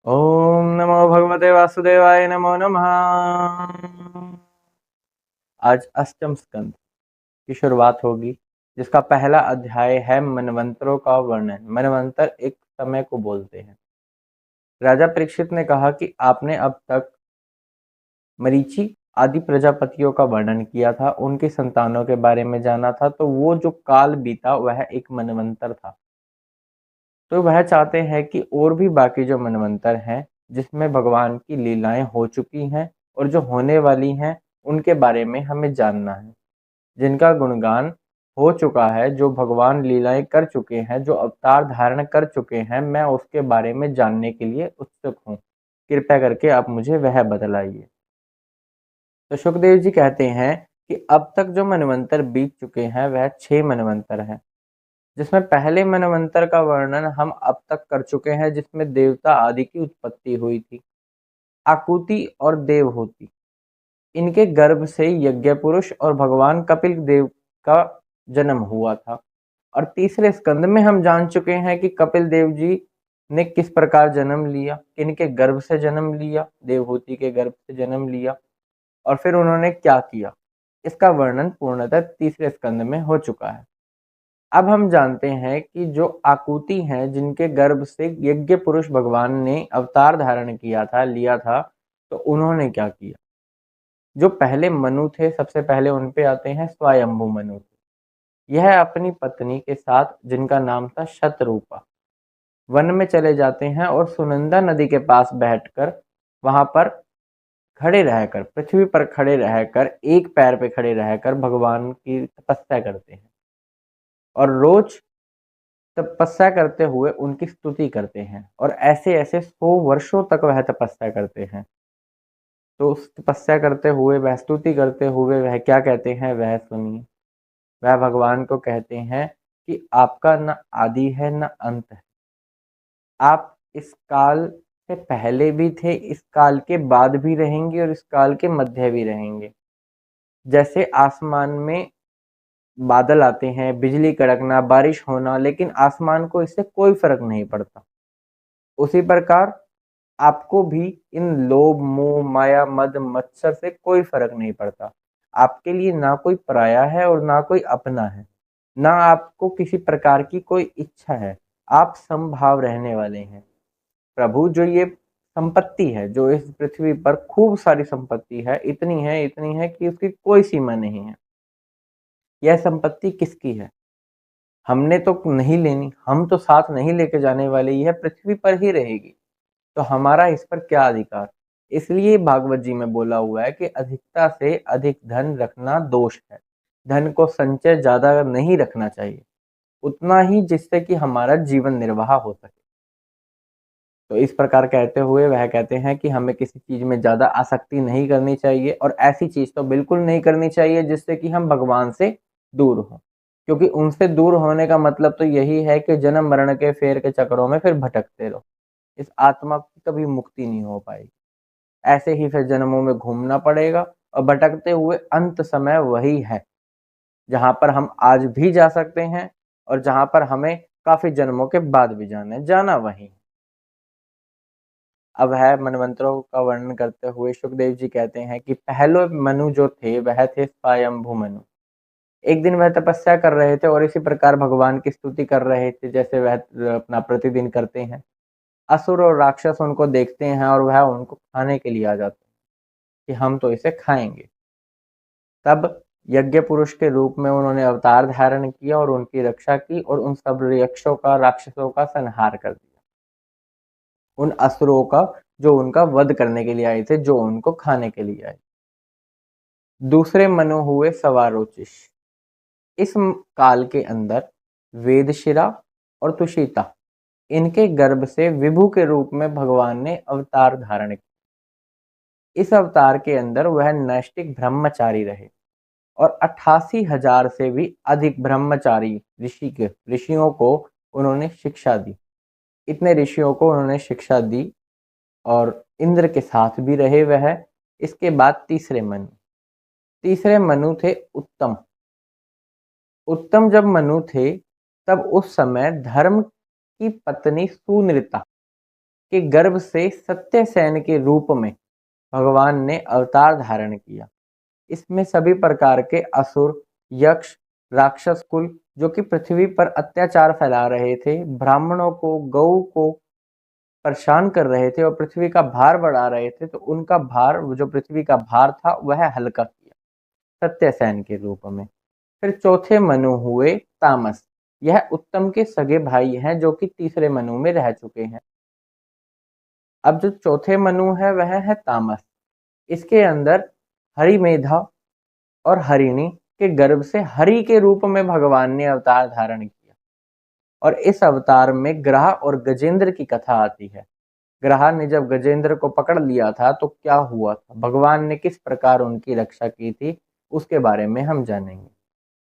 ओम नमो भगवते वासुदेवाय नमो नमः। आज अष्टम स्कंद की शुरुआत होगी, जिसका पहला अध्याय है मनवंतरों का वर्णन। मनवंतर एक समय को बोलते हैं। राजा परीक्षित ने कहा कि आपने अब तक मरीचि आदि प्रजापतियों का वर्णन किया था, उनकी संतानों के बारे में जाना था, तो वो जो काल बीता वह एक मनवंतर था। तो वह चाहते हैं कि और भी बाकी जो मनवंतर हैं, जिसमें भगवान की लीलाएं हो चुकी हैं और जो होने वाली हैं, उनके बारे में हमें जानना है। जिनका गुणगान हो चुका है, जो भगवान लीलाएं कर चुके हैं, जो अवतार धारण कर चुके हैं, मैं उसके बारे में जानने के लिए उत्सुक हूँ। कृपया करके आप मुझे वह बतलाइए। तो सुखदेव जी कहते हैं कि अब तक जो मनवंतर बीत चुके हैं वह 6 मनवंतर हैं, जिसमें पहले मनवंतर का वर्णन हम अब तक कर चुके हैं, जिसमें देवता आदि की उत्पत्ति हुई थी। आकुति और देवहूति, इनके गर्भ से यज्ञ पुरुष और भगवान कपिल देव का जन्म हुआ था। और तीसरे स्कंद में हम जान चुके हैं कि कपिल देव जी ने किस प्रकार जन्म लिया, किनके गर्भ से जन्म लिया, देवहूति के गर्भ से जन्म लिया, और फिर उन्होंने क्या किया। इसका वर्णन पूर्णतः तीसरे स्कंद में हो चुका है। अब हम जानते हैं कि जो आकुति हैं, जिनके गर्भ से यज्ञ पुरुष भगवान ने अवतार धारण किया था, लिया था, तो उन्होंने क्या किया। जो पहले मनु थे, सबसे पहले उन पे आते हैं स्वयंभू मनु। यह अपनी पत्नी के साथ, जिनका नाम था शतरूपा, वन में चले जाते हैं और सुनंदा नदी के पास बैठकर वहां पर खड़े रहकर, पृथ्वी पर खड़े रहकर, एक पैर पे खड़े रहकर भगवान की तपस्या करते हैं और रोज तपस्या करते हुए उनकी स्तुति करते हैं। और ऐसे ऐसे 100 वर्षों तक वह तपस्या करते हैं। तो उस तपस्या करते हुए, वह स्तुति करते हुए वह क्या कहते हैं वह सुनिए। वह भगवान को कहते हैं कि आपका न आदि है न अंत है। आप इस काल से पहले भी थे, इस काल के बाद भी रहेंगे और इस काल के मध्य भी रहेंगे। जैसे आसमान में बादल आते हैं, बिजली कड़कना, बारिश होना, लेकिन आसमान को इससे कोई फर्क नहीं पड़ता। उसी प्रकार आपको भी इन लोभ, मोह, माया, मद, मत्सर से कोई फर्क नहीं पड़ता। आपके लिए ना कोई पराया है और ना कोई अपना है। ना आपको किसी प्रकार की कोई इच्छा है। आप समभाव रहने वाले हैं। प्रभु, जो ये संपत्ति है, जो इस पृथ्वी पर खूब सारी संपत्ति है, इतनी है कि उसकी कोई सीमा नहीं है। यह संपत्ति किसकी है? हमने तो नहीं लेनी, हम तो साथ नहीं लेके जाने वाले, यह पृथ्वी पर ही रहेगी, तो हमारा इस पर क्या अधिकार। इसलिए भागवत जी में बोला हुआ है कि अधिकता से अधिक धन रखना दोष है। धन को संचय ज्यादा नहीं रखना चाहिए, उतना ही जिससे कि हमारा जीवन निर्वाह हो सके। तो इस प्रकार कहते हुए वह कहते हैं कि हमें किसी चीज में ज्यादा आसक्ति नहीं करनी चाहिए, और ऐसी चीज तो बिल्कुल नहीं करनी चाहिए जिससे कि हम भगवान से दूर हों। क्योंकि उनसे दूर होने का मतलब तो यही है कि जन्म मरण के फेर के चक्रों में फिर भटकते रहो। इस आत्मा की कभी मुक्ति नहीं हो पाएगी। ऐसे ही फिर जन्मों में घूमना पड़ेगा, और भटकते हुए अंत समय वही है जहां पर हम आज भी जा सकते हैं, और जहां पर हमें काफी जन्मों के बाद भी जाना है, जाना वही है। अब है मनवंतरों का वर्णन करते हुए सुखदेव जी कहते हैं कि पहले मनु जो थे वह थे स्वयंभू मनु। एक दिन वह तपस्या कर रहे थे और इसी प्रकार भगवान की स्तुति कर रहे थे, जैसे वह अपना प्रतिदिन करते हैं। असुर और राक्षस उनको देखते हैं और वह उनको खाने के लिए आ जाते हैं कि हम तो इसे खाएंगे। तब यज्ञ पुरुष के रूप में उन्होंने अवतार धारण किया और उनकी रक्षा की, और उन सब यक्षों का, राक्षसों का संहार कर दिया। उन असुरों का जो उनका वध करने के लिए आए थे, जो उनको खाने के लिए आए। दूसरे मनु हुए सवारोचिष। इस काल के अंदर वेदशिरा और तुषिता, इनके गर्भ से विभु के रूप में भगवान ने अवतार धारण किया। इस अवतार के अंदर वह नैष्टिक ब्रह्मचारी रहे, और 88,000 से भी अधिक ब्रह्मचारी ऋषियों को उन्होंने शिक्षा दी। इतने ऋषियों को उन्होंने शिक्षा दी, और इंद्र के साथ भी रहे वह। इसके बाद तीसरे मनु थे उत्तम। उत्तम जब मनु थे, तब उस समय धर्म की पत्नी सुनृता, के गर्भ से सत्यसेन के रूप में भगवान ने अवतार धारण किया। इसमें सभी प्रकार के असुर, यक्ष, राक्षस कुल जो कि पृथ्वी पर अत्याचार फैला रहे थे, ब्राह्मणों को, गौ को परेशान कर रहे थे और पृथ्वी का भार बढ़ा रहे थे, तो उनका भार, जो पृथ्वी का भार था, वह हल्का किया सत्यसेन के रूप में। फिर चौथे मनु हुए तामस। यह उत्तम के सगे भाई हैं जो कि तीसरे मनु में रह चुके हैं। अब जो चौथे मनु है वह है तामस। इसके अंदर हरिमेधा और हरिणी के गर्भ से हरि के रूप में भगवान ने अवतार धारण किया और इस अवतार में ग्रह और गजेंद्र की कथा आती है। ग्रह ने जब गजेंद्र को पकड़ लिया था तो क्या हुआ था, भगवान ने किस प्रकार उनकी रक्षा की थी, उसके बारे में हम जानेंगे।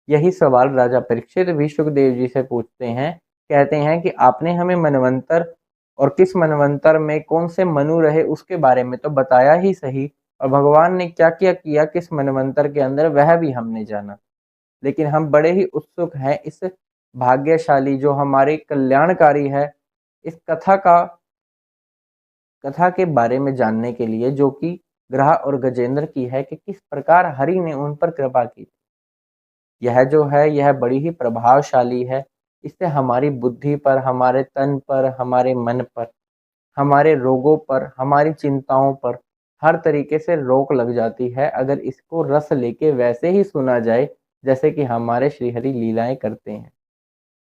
यही सवाल राजा परीक्षित भी सुखदेव जी से पूछते हैं। कहते हैं कि आपने हमें मनवंतर और किस मनवंतर में कौन से मनु रहे उसके बारे में तो बताया ही सही, और भगवान ने क्या क्या किया किस मनवंतर के अंदर वह भी हमने जाना। लेकिन हम बड़े ही उत्सुक हैं इस भाग्यशाली जो हमारे कल्याणकारी है इस कथा के बारे में जानने के लिए, जो कि ग्रह और गजेंद्र की है, कि किस प्रकार हरि ने उन पर कृपा की। यह जो है यह बड़ी ही प्रभावशाली है। इससे हमारी बुद्धि पर, हमारे तन पर, हमारे मन पर, हमारे रोगों पर, हमारी चिंताओं पर हर तरीके से रोक लग जाती है अगर इसको रस लेके वैसे ही सुना जाए जैसे कि हमारे श्रीहरि लीलाएं करते हैं।